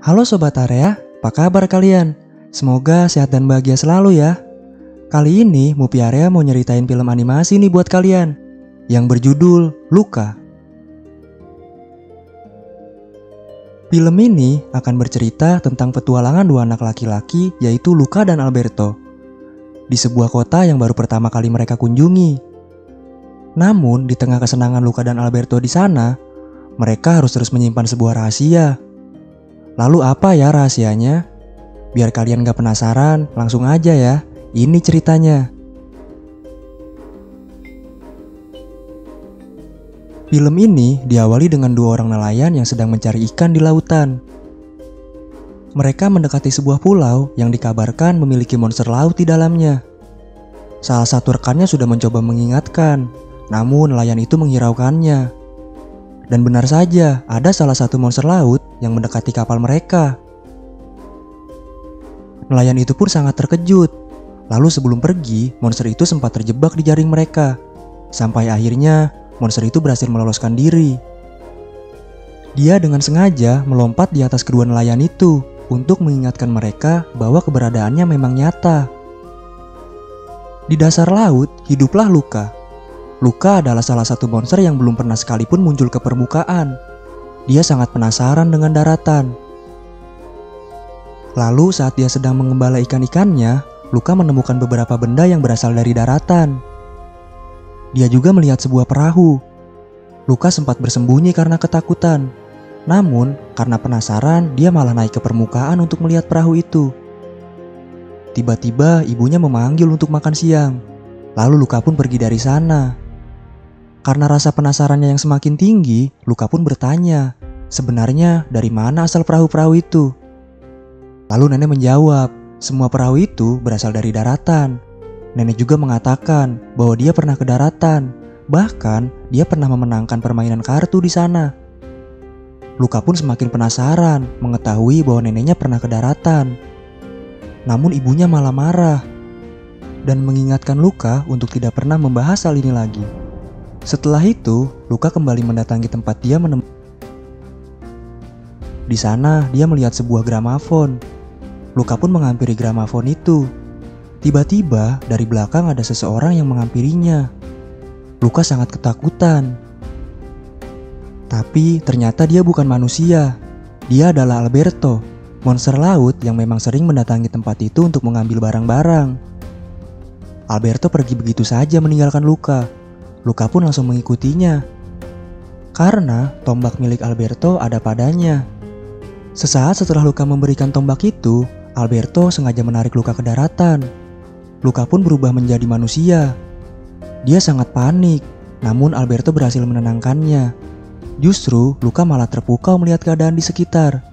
Halo Sobat Area, apa kabar kalian? Semoga sehat dan bahagia selalu ya. Kali ini Mupi Area mau nyeritain film animasi nih buat kalian yang berjudul Luca. Film ini akan bercerita tentang petualangan dua anak laki-laki yaitu Luca dan Alberto di sebuah kota yang baru pertama kali mereka kunjungi. Namun di tengah kesenangan Luca dan Alberto di sana, mereka harus terus menyimpan sebuah rahasia. Lalu apa ya rahasianya? Biar kalian gak penasaran, langsung aja ya. Ini ceritanya. Film ini diawali dengan dua orang nelayan yang sedang mencari ikan di lautan. Mereka mendekati sebuah pulau yang dikabarkan memiliki monster laut di dalamnya. Salah satu rekannya sudah mencoba mengingatkan, namun nelayan itu menghiraukannya. Dan benar saja, ada salah satu monster laut yang mendekati kapal mereka. Nelayan itu pun sangat terkejut. Lalu sebelum pergi, monster itu sempat terjebak di jaring mereka. Sampai akhirnya, monster itu berhasil meloloskan diri. Dia dengan sengaja melompat di atas kedua nelayan itu untuk mengingatkan mereka bahwa keberadaannya memang nyata. Di dasar laut, hiduplah Luca. Luca adalah salah satu monster yang belum pernah sekalipun muncul ke permukaan. Dia sangat penasaran dengan daratan. Lalu saat dia sedang mengembala ikan-ikannya, Luca menemukan beberapa benda yang berasal dari daratan. Dia juga melihat sebuah perahu. Luca sempat bersembunyi karena ketakutan. Namun, karena penasaran, dia malah naik ke permukaan untuk melihat perahu itu. Tiba-tiba ibunya memanggil untuk makan siang. Lalu Luca pun pergi dari sana. Karena rasa penasarannya yang semakin tinggi, Luca pun bertanya, sebenarnya dari mana asal perahu-perahu itu? Lalu nenek menjawab, semua perahu itu berasal dari daratan. Nenek juga mengatakan bahwa dia pernah ke daratan, bahkan dia pernah memenangkan permainan kartu di sana. Luca pun semakin penasaran mengetahui bahwa neneknya pernah ke daratan. Namun ibunya malah marah dan mengingatkan Luca untuk tidak pernah membahas hal ini lagi. Setelah itu, Luca kembali mendatangi tempat dia menemukan. Di sana, dia melihat sebuah gramafon. Luca pun menghampiri gramafon itu. Tiba-tiba, dari belakang ada seseorang yang menghampirinya. Luca sangat ketakutan. Tapi ternyata dia bukan manusia. Dia adalah Alberto, monster laut yang memang sering mendatangi tempat itu untuk mengambil barang-barang. Alberto pergi begitu saja meninggalkan Luca. Luca pun langsung mengikutinya. Karena tombak milik Alberto ada padanya. Sesaat setelah Luca memberikan tombak itu, Alberto sengaja menarik Luca ke daratan. Luca pun berubah menjadi manusia. Dia sangat panik, namun Alberto berhasil menenangkannya. Justru Luca malah terpukau melihat keadaan di sekitar.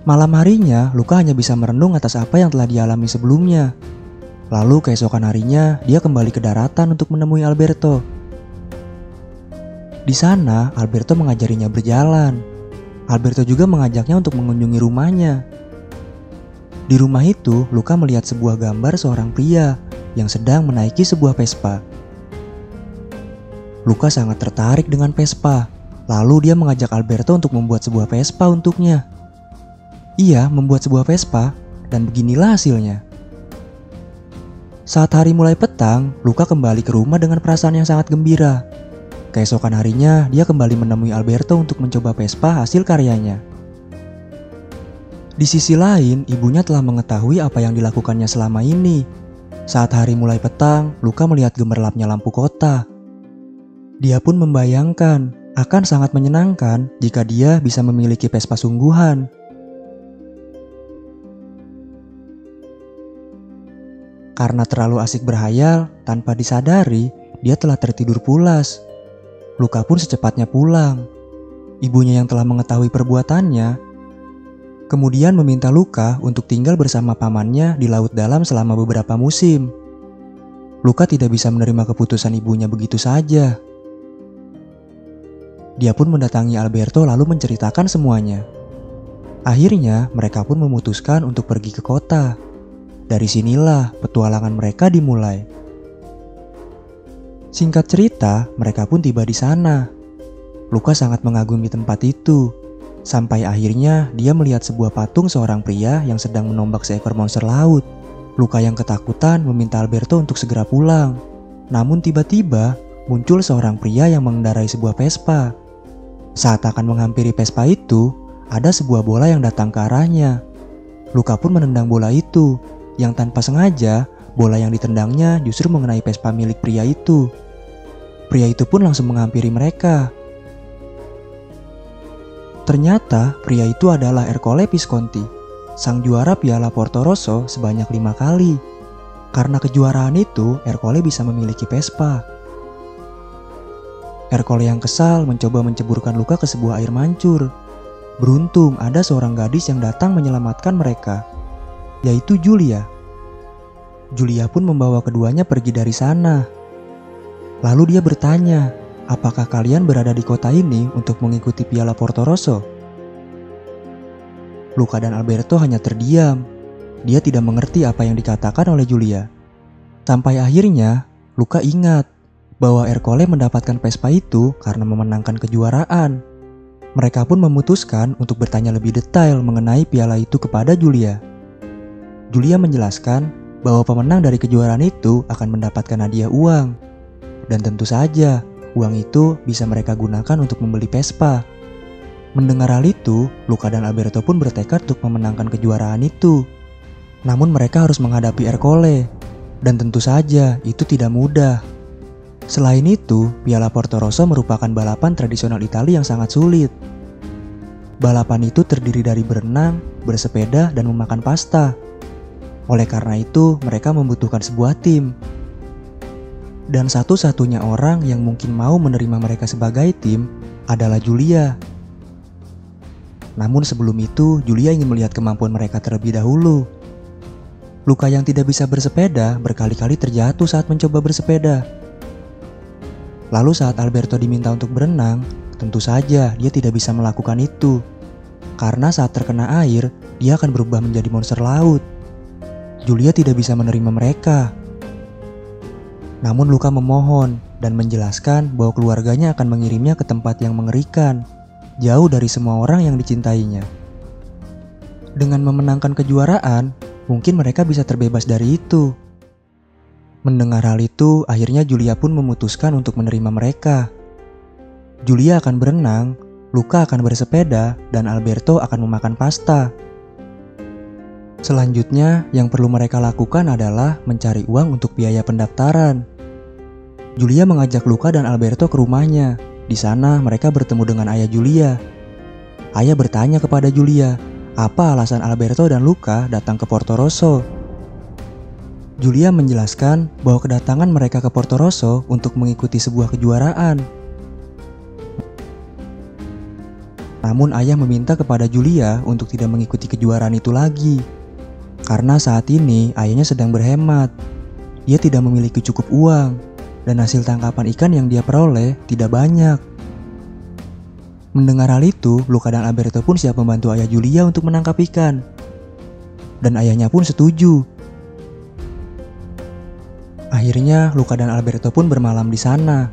Malam harinya, Luca hanya bisa merenung atas apa yang telah dialami sebelumnya. Lalu keesokan harinya, dia kembali ke daratan untuk menemui Alberto. Di sana, Alberto mengajarinya berjalan. Alberto juga mengajaknya untuk mengunjungi rumahnya. Di rumah itu, Luca melihat sebuah gambar seorang pria yang sedang menaiki sebuah Vespa. Luca sangat tertarik dengan Vespa. Lalu dia mengajak Alberto untuk membuat sebuah Vespa untuknya. Ia membuat sebuah Vespa, dan beginilah hasilnya. Saat hari mulai petang, Luca kembali ke rumah dengan perasaan yang sangat gembira. Keesokan harinya, dia kembali menemui Alberto untuk mencoba Vespa hasil karyanya. Di sisi lain, ibunya telah mengetahui apa yang dilakukannya selama ini. Saat hari mulai petang, Luca melihat gemerlapnya lampu kota. Dia pun membayangkan akan sangat menyenangkan jika dia bisa memiliki Vespa sungguhan. Karena terlalu asik berhayal, tanpa disadari, dia telah tertidur pulas. Luca pun secepatnya pulang. Ibunya yang telah mengetahui perbuatannya, kemudian meminta Luca untuk tinggal bersama pamannya di laut dalam selama beberapa musim. Luca tidak bisa menerima keputusan ibunya begitu saja. Dia pun mendatangi Alberto lalu menceritakan semuanya. Akhirnya, mereka pun memutuskan untuk pergi ke kota. Dari sinilah petualangan mereka dimulai. Singkat cerita, mereka pun tiba di sana. Luka sangat mengagumi tempat itu. Sampai akhirnya dia melihat sebuah patung seorang pria yang sedang menombak seekor monster laut. Luka yang ketakutan meminta Alberto untuk segera pulang. Namun tiba-tiba muncul seorang pria yang mengendarai sebuah Vespa. Saat akan menghampiri Vespa itu, ada sebuah bola yang datang ke arahnya. Luka pun menendang bola itu, yang tanpa sengaja bola yang ditendangnya justru mengenai Vespa milik pria itu. Pria itu pun langsung menghampiri mereka. Ternyata pria itu adalah Ercole Visconti, sang juara Piala Portorosso sebanyak 5 kali. Karena kejuaraan itu, Ercole bisa memiliki Vespa. Ercole yang kesal mencoba menceburkan Luka ke sebuah air mancur. Beruntung ada seorang gadis yang datang menyelamatkan mereka, yaitu Julia. Julia pun membawa keduanya pergi dari sana. Lalu dia bertanya, apakah kalian berada di kota ini untuk mengikuti Piala Portorosso? Luka dan Alberto hanya terdiam. Dia tidak mengerti apa yang dikatakan oleh Julia. Sampai akhirnya, Luka ingat bahwa Ercole mendapatkan Vespa itu karena memenangkan kejuaraan. Mereka pun memutuskan untuk bertanya lebih detail mengenai piala itu kepada Julia. Julia menjelaskan bahwa pemenang dari kejuaraan itu akan mendapatkan hadiah uang. Dan tentu saja, uang itu bisa mereka gunakan untuk membeli Vespa. Mendengar hal itu, Luka dan Alberto pun bertekad untuk memenangkan kejuaraan itu. Namun mereka harus menghadapi Ercole. Dan tentu saja, itu tidak mudah. Selain itu, Piala Portorosso merupakan balapan tradisional Italia yang sangat sulit. Balapan itu terdiri dari berenang, bersepeda, dan memakan pasta. Oleh karena itu, mereka membutuhkan sebuah tim. Dan satu-satunya orang yang mungkin mau menerima mereka sebagai tim adalah Julia. Namun sebelum itu, Julia ingin melihat kemampuan mereka terlebih dahulu. Luka yang tidak bisa bersepeda berkali-kali terjatuh saat mencoba bersepeda. Lalu saat Alberto diminta untuk berenang, tentu saja dia tidak bisa melakukan itu. Karena saat terkena air, dia akan berubah menjadi monster laut. Julia tidak bisa menerima mereka. Namun Luka memohon dan menjelaskan bahwa keluarganya akan mengirimnya ke tempat yang mengerikan, jauh dari semua orang yang dicintainya. Dengan memenangkan kejuaraan, mungkin mereka bisa terbebas dari itu. Mendengar hal itu, akhirnya Julia pun memutuskan untuk menerima mereka. Julia akan berenang, Luka akan bersepeda, dan Alberto akan memakan pasta. Selanjutnya, yang perlu mereka lakukan adalah mencari uang untuk biaya pendaftaran. Julia mengajak Luka dan Alberto ke rumahnya. Di sana mereka bertemu dengan ayah Julia. Ayah bertanya kepada Julia, apa alasan Alberto dan Luka datang ke Portorosso. Julia menjelaskan bahwa kedatangan mereka ke Portorosso untuk mengikuti sebuah kejuaraan. Namun ayah meminta kepada Julia untuk tidak mengikuti kejuaraan itu lagi. Karena saat ini ayahnya sedang berhemat. Dia tidak memiliki cukup uang. Dan hasil tangkapan ikan yang dia peroleh tidak banyak. Mendengar hal itu, Luka dan Alberto pun siap membantu ayah Julia untuk menangkap ikan. Dan ayahnya pun setuju. Akhirnya, Luka dan Alberto pun bermalam di sana.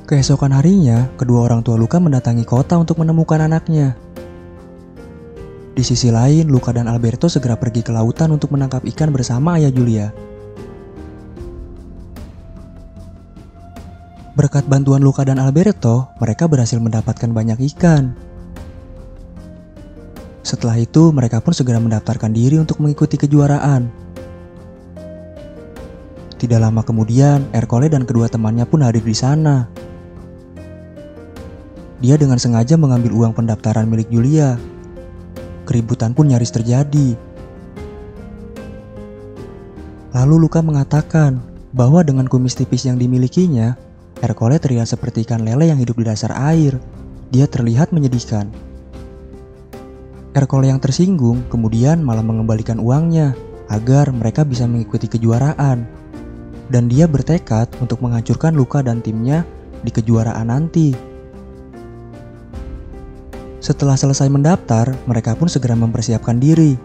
Keesokan harinya, kedua orang tua Luka mendatangi kota untuk menemukan anaknya. Di sisi lain, Luka dan Alberto segera pergi ke lautan untuk menangkap ikan bersama ayah Julia. Berkat bantuan Luka dan Alberto, mereka berhasil mendapatkan banyak ikan. Setelah itu, mereka pun segera mendaftarkan diri untuk mengikuti kejuaraan. Tidak lama kemudian, Ercole dan kedua temannya pun hadir di sana. Dia dengan sengaja mengambil uang pendaftaran milik Julia. Keributan pun nyaris terjadi. Lalu Luka mengatakan bahwa dengan kumis tipis yang dimilikinya, Ercole terlihat seperti ikan lele yang hidup di dasar air. Dia terlihat menyedihkan. Ercole yang tersinggung kemudian malah mengembalikan uangnya agar mereka bisa mengikuti kejuaraan. Dan dia bertekad untuk menghancurkan Luka dan timnya di kejuaraan nanti. Setelah selesai mendaftar, mereka pun segera mempersiapkan diri.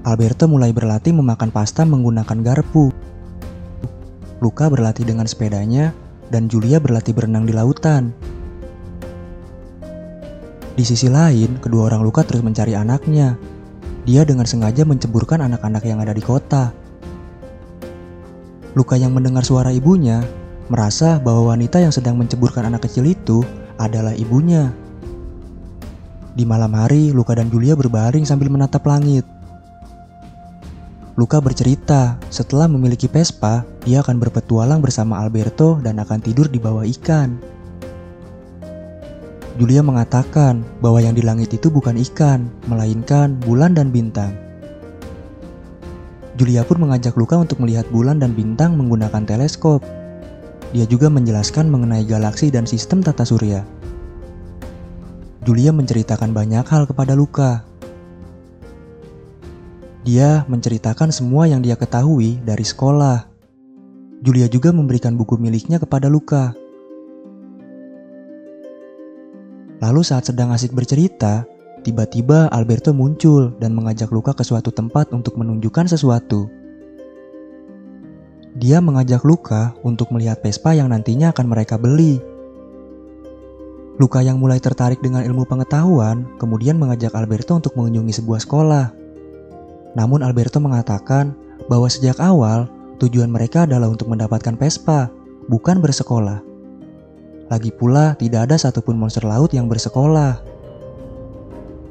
Alberto mulai berlatih memakan pasta menggunakan garpu. Luka berlatih dengan sepedanya, dan Julia berlatih berenang di lautan. Di sisi lain, kedua orang Luka terus mencari anaknya. Dia dengan sengaja menceburkan anak-anak yang ada di kota. Luka yang mendengar suara ibunya merasa bahwa wanita yang sedang menceburkan anak kecil itu adalah ibunya. Di malam hari, Luka dan Julia berbaring sambil menatap langit. Luka bercerita, setelah memiliki Vespa, dia akan berpetualang bersama Alberto dan akan tidur di bawah ikan. Julia mengatakan bahwa yang di langit itu bukan ikan, melainkan bulan dan bintang. Julia pun mengajak Luka untuk melihat bulan dan bintang menggunakan teleskop. Dia juga menjelaskan mengenai galaksi dan sistem tata surya. Julia menceritakan banyak hal kepada Luka. Dia menceritakan semua yang dia ketahui dari sekolah. Julia juga memberikan buku miliknya kepada Luka. Lalu saat sedang asik bercerita, tiba-tiba Alberto muncul dan mengajak Luka ke suatu tempat untuk menunjukkan sesuatu. Dia mengajak Luka untuk melihat Vespa yang nantinya akan mereka beli. Luka yang mulai tertarik dengan ilmu pengetahuan kemudian mengajak Alberto untuk mengunjungi sebuah sekolah. Namun Alberto mengatakan bahwa sejak awal tujuan mereka adalah untuk mendapatkan Vespa, bukan bersekolah. Lagi pula tidak ada satupun monster laut yang bersekolah.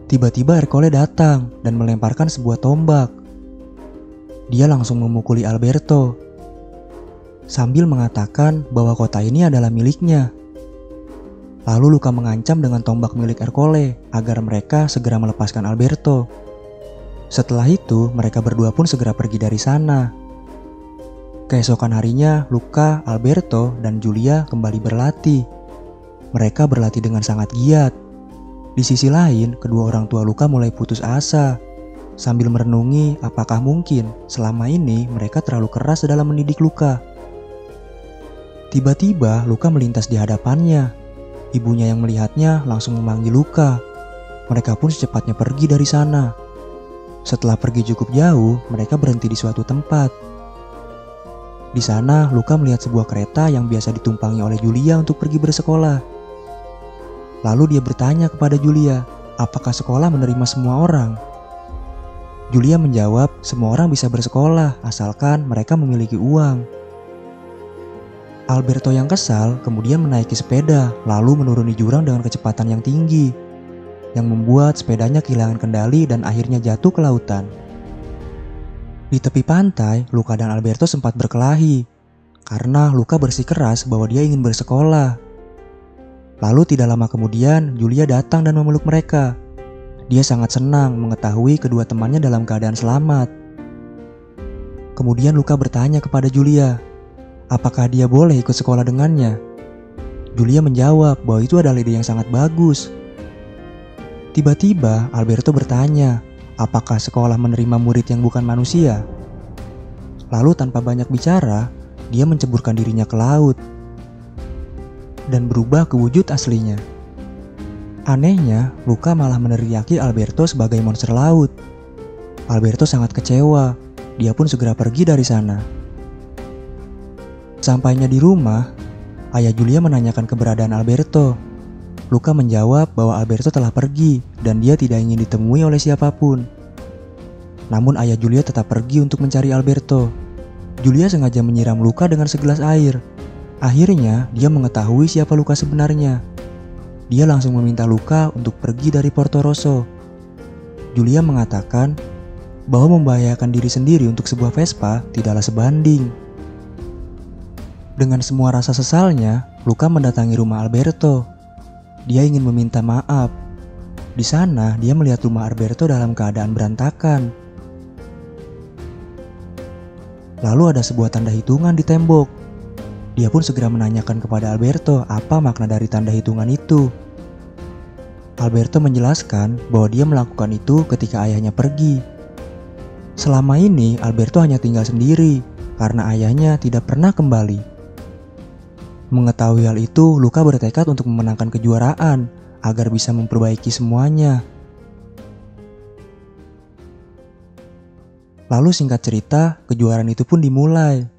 Tiba-tiba Ercole datang dan melemparkan sebuah tombak. Dia langsung memukuli Alberto sambil mengatakan bahwa kota ini adalah miliknya. Lalu Luka mengancam dengan tombak milik Ercole agar mereka segera melepaskan Alberto. Setelah itu, mereka berdua pun segera pergi dari sana. Keesokan harinya, Luka, Alberto, dan Julia kembali berlatih. Mereka berlatih dengan sangat giat. Di sisi lain, kedua orang tua Luka mulai putus asa, sambil merenungi apakah mungkin selama ini mereka terlalu keras dalam mendidik Luka. Tiba-tiba, Luka melintas di hadapannya. Ibunya yang melihatnya langsung memanggil Luka. Mereka pun secepatnya pergi dari sana. Setelah pergi cukup jauh, mereka berhenti di suatu tempat. Di sana, Luka melihat sebuah kereta yang biasa ditumpangi oleh Julia untuk pergi bersekolah. Lalu dia bertanya kepada Julia, apakah sekolah menerima semua orang? Julia menjawab, semua orang bisa bersekolah asalkan mereka memiliki uang. Alberto yang kesal kemudian menaiki sepeda lalu menuruni jurang dengan kecepatan yang tinggi, yang membuat sepedanya kehilangan kendali dan akhirnya jatuh ke lautan. Di tepi pantai, Luka dan Alberto sempat berkelahi karena Luka bersikeras bahwa dia ingin bersekolah. Lalu tidak lama kemudian, Julia datang dan memeluk mereka. Dia sangat senang mengetahui kedua temannya dalam keadaan selamat. Kemudian Luka bertanya kepada Julia, apakah dia boleh ikut sekolah dengannya? Julia menjawab bahwa itu adalah ide yang sangat bagus. Tiba-tiba Alberto bertanya, apakah sekolah menerima murid yang bukan manusia? Lalu tanpa banyak bicara, dia menceburkan dirinya ke laut dan berubah ke wujud aslinya. Anehnya, Luka malah meneriaki Alberto sebagai monster laut. Alberto sangat kecewa, dia pun segera pergi dari sana. Sampainya di rumah, ayah Julia menanyakan keberadaan Alberto. Luka menjawab bahwa Alberto telah pergi dan dia tidak ingin ditemui oleh siapapun. Namun ayah Julia tetap pergi untuk mencari Alberto. Julia sengaja menyiram Luka dengan segelas air. Akhirnya dia mengetahui siapa Luka sebenarnya. Dia langsung meminta Luka untuk pergi dari Porto Rosso. Julia mengatakan bahwa membahayakan diri sendiri untuk sebuah Vespa tidaklah sebanding. Dengan semua rasa sesalnya, Luka mendatangi rumah Alberto. Dia ingin meminta maaf. Di sana, dia melihat rumah Alberto dalam keadaan berantakan. Lalu ada sebuah tanda hitungan di tembok. Dia pun segera menanyakan kepada Alberto apa makna dari tanda hitungan itu. Alberto menjelaskan bahwa dia melakukan itu ketika ayahnya pergi. Selama ini, Alberto hanya tinggal sendiri karena ayahnya tidak pernah kembali. Mengetahui hal itu, Luka bertekad untuk memenangkan kejuaraan agar bisa memperbaiki semuanya. Lalu singkat cerita, kejuaraan itu pun dimulai.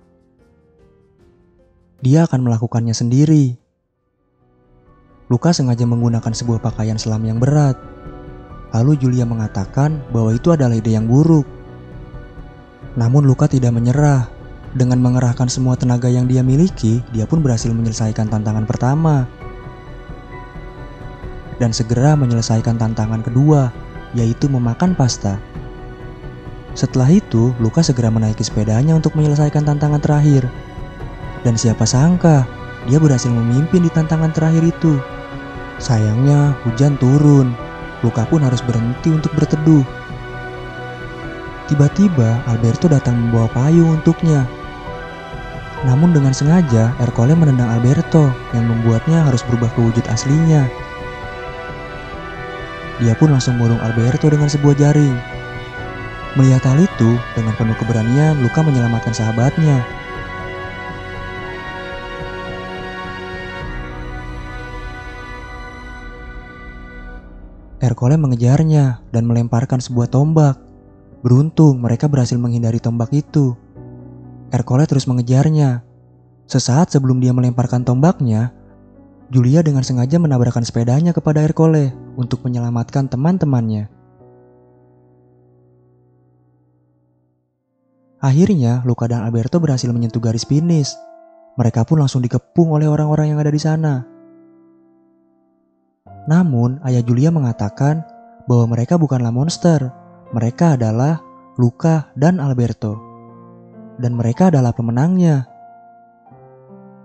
dia akan melakukannya sendiri. Luka sengaja menggunakan sebuah pakaian selam yang berat. Lalu Julia mengatakan bahwa itu adalah ide yang buruk. Namun Luka tidak menyerah. Dengan mengerahkan semua tenaga yang dia miliki, dia pun berhasil menyelesaikan tantangan pertama. Dan segera menyelesaikan tantangan kedua, yaitu memakan pasta. Setelah itu, Luka segera menaiki sepedanya untuk menyelesaikan tantangan terakhir. Dan siapa sangka, dia berhasil memimpin di tantangan terakhir itu. Sayangnya, hujan turun. Luka pun harus berhenti untuk berteduh. Tiba-tiba, Alberto datang membawa payung untuknya. Namun dengan sengaja, Ercole menendang Alberto yang membuatnya harus berubah ke wujud aslinya. Dia pun langsung mengurung Alberto dengan sebuah jaring. Melihat hal itu, dengan penuh keberanian, Luka menyelamatkan sahabatnya. Ercole mengejarnya dan melemparkan sebuah tombak. Beruntung mereka berhasil menghindari tombak itu. Ercole terus mengejarnya. Sesaat sebelum dia melemparkan tombaknya, Julia dengan sengaja menabrakkan sepedanya kepada Ercole untuk menyelamatkan teman-temannya. Akhirnya, Luka dan Alberto berhasil menyentuh garis finish. Mereka pun langsung dikepung oleh orang-orang yang ada di sana. Namun, ayah Julia mengatakan bahwa mereka bukanlah monster. Mereka adalah Luka dan Alberto. Dan mereka adalah pemenangnya.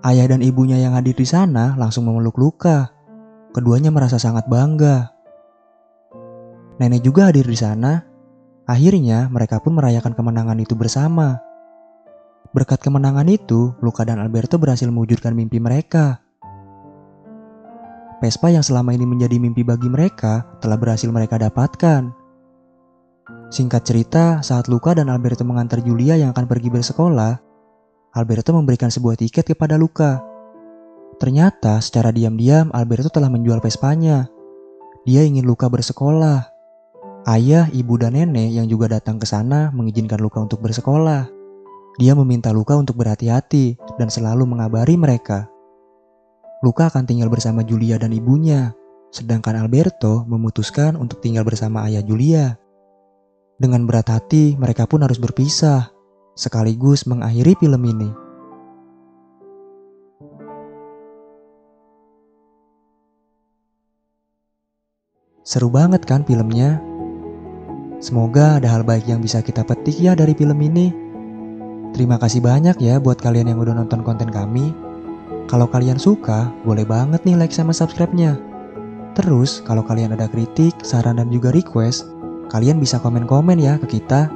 Ayah dan ibunya yang hadir di sana langsung memeluk Luka. Keduanya merasa sangat bangga. Nenek juga hadir di sana. Akhirnya, mereka pun merayakan kemenangan itu bersama. Berkat kemenangan itu, Luka dan Alberto berhasil mewujudkan mimpi mereka. Vespa yang selama ini menjadi mimpi bagi mereka telah berhasil mereka dapatkan. Singkat cerita, saat Luka dan Alberto mengantar Julia yang akan pergi bersekolah, Alberto memberikan sebuah tiket kepada Luka. Ternyata secara diam-diam Alberto telah menjual Vespanya. Dia ingin Luka bersekolah. Ayah, ibu, dan nenek yang juga datang ke sana mengizinkan Luka untuk bersekolah. Dia meminta Luka untuk berhati-hati dan selalu mengabari mereka. Luka akan tinggal bersama Julia dan ibunya, sedangkan Alberto memutuskan untuk tinggal bersama ayah Julia. Dengan berat hati, mereka pun harus berpisah, sekaligus mengakhiri film ini. Seru banget kan filmnya? Semoga ada hal baik yang bisa kita petik ya dari film ini. Terima kasih banyak ya buat kalian yang udah nonton konten kami. Kalau kalian suka, boleh banget nih like sama subscribe-nya. Terus, kalau kalian ada kritik, saran, dan juga request, kalian bisa komen-komen ya ke kita.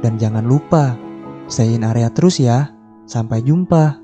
Dan jangan lupa, stay in area terus ya. Sampai jumpa.